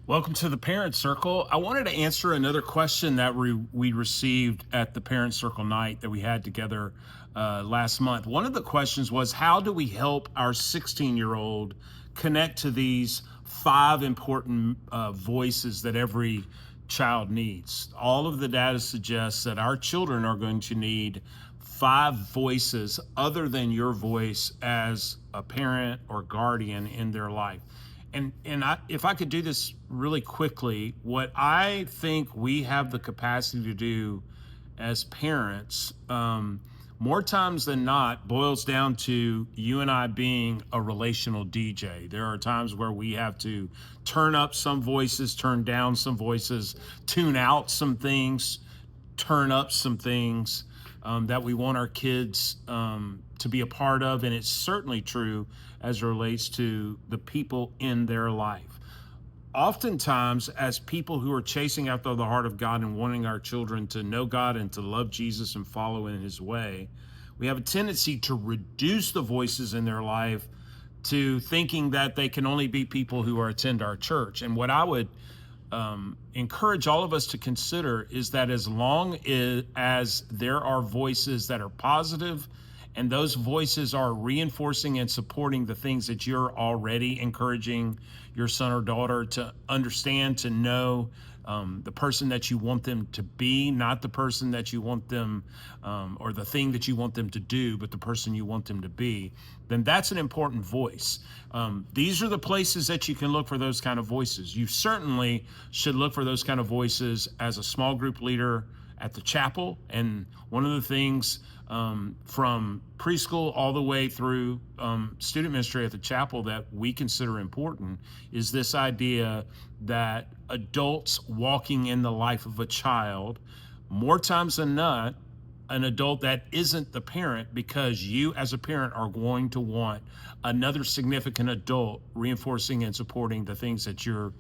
Welcome to the Parent Circle. I wanted to answer another question that we received at the Parent Circle night that we had together last month. One of the questions was, how do we help our 16-year-old connect to these five important voices that every child needs? All of the data suggests that our children are going to need five voices other than your voice as a parent or guardian in their life. If I could do this really quickly, what I think we have the capacity to do as parents, more times than not, boils down to you and I being a relational DJ. There are times where we have to turn up some voices, turn down some voices, tune out some things, turn up some things that we want our kids to be a part of. And it's certainly true as it relates to the people in their life. Oftentimes, as people who are chasing after the heart of God and wanting our children to know God and to love Jesus and follow in his way, we have a tendency to reduce the voices in their life to thinking that they can only be people who attend our church. And what I would encourage all of us to consider is that as long as there are voices that are positive and those voices are reinforcing and supporting the things that you're already encouraging your son or daughter to understand, to know, the person that you want them to be, not the person that you want them, or the thing that you want them to do, but the person you want them to be, then that's an important voice. These are the places that you can look for those kind of voices. You certainly should look for those kind of voices as a small group leader at the chapel. And one of the things from preschool all the way through student ministry at the chapel that we consider important is this idea that adults walking in the life of a child, more times than not, an adult that isn't the parent, because you as a parent are going to want another significant adult reinforcing and supporting the things that you're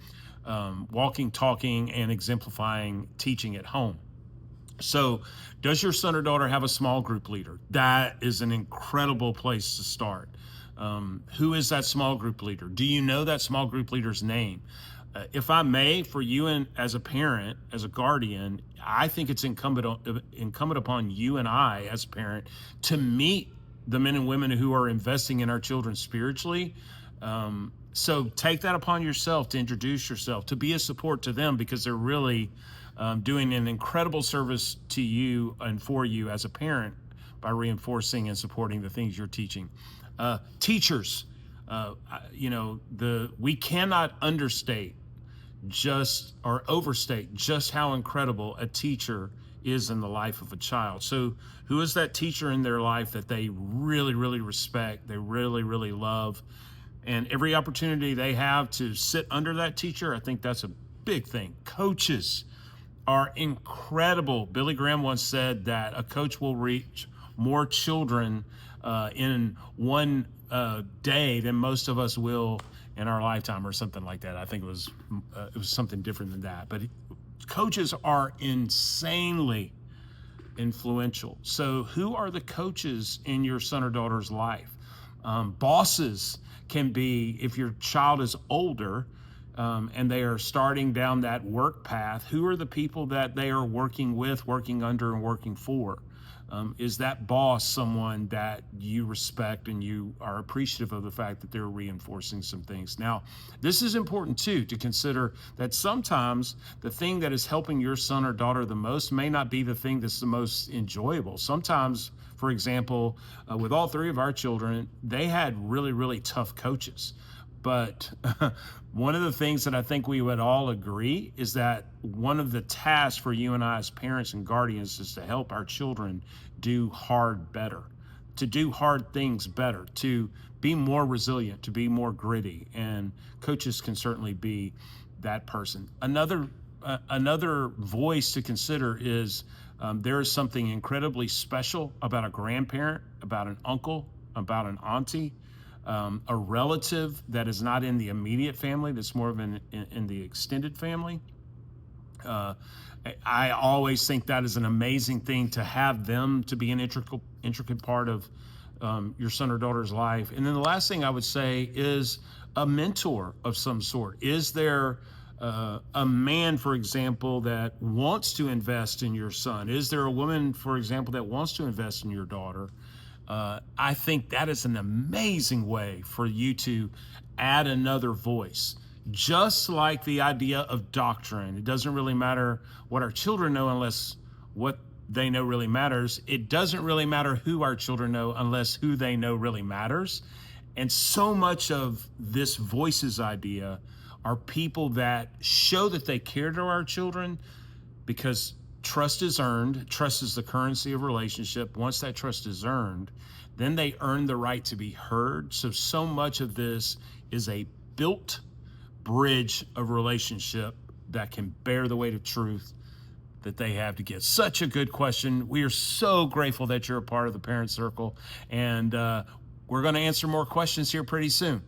walking, talking, and exemplifying, teaching at home. So does your son or daughter have a small group leader? That is an incredible place to start. Who is that small group leader? Do you know that small group leader's name? If I may, for you and as a parent, as a guardian, I think it's incumbent upon you and I as a parent to meet the men and women who are investing in our children spiritually. So take that upon yourself to introduce yourself, to be a support to them, because they're really doing an incredible service to you and for you as a parent by reinforcing and supporting the things you're teaching. Teachers, we cannot understate or overstate just how incredible a teacher is in the life of a child. So who is that teacher in their life that they really, really respect, they really, really love? And every opportunity they have to sit under that teacher, I think that's a big thing. Coaches are incredible. Billy Graham once said that a coach will reach more children in one day than most of us will in our lifetime, or something like that. I think it was something different than that. But coaches are insanely influential. So who are the coaches in your son or daughter's life? Bosses can be, if your child is older, and they are starting down that work path, who are the people that they are working with, working under, and working for? Is that boss someone that you respect and you are appreciative of the fact that they're reinforcing some things? Now, this is important too, to consider that sometimes the thing that is helping your son or daughter the most may not be the thing that's the most enjoyable. Sometimes, for example, with all three of our children, they had really, really tough coaches. But one of the things that I think we would all agree is that one of the tasks for you and I as parents and guardians is to help our children do hard better, to do hard things better, to be more resilient, to be more gritty. And coaches can certainly be that person. Another voice to consider is there is something incredibly special about a grandparent, about an uncle, about an auntie, a relative that is not in the immediate family, that's more of in the extended family. I always think that is an amazing thing to have them to be an intricate part of your son or daughter's life. And then the last thing I would say is a mentor of some sort. Is there a man, for example, that wants to invest in your son? Is there a woman, for example, that wants to invest in your daughter? I think that is an amazing way for you to add another voice. Just like the idea of doctrine, it doesn't really matter what our children know unless what they know really matters. It doesn't really matter who our children know unless who they know really matters. And so much of this voices idea are people that show that they care to our children, because trust is earned. Trust is the currency of relationship. Once that trust is earned, then they earn the right to be heard. So much of this is a built bridge of relationship that can bear the weight of truth that they have to get. Such a good question. We are so grateful that you're a part of the Parent Circle, and we're going to answer more questions here pretty soon.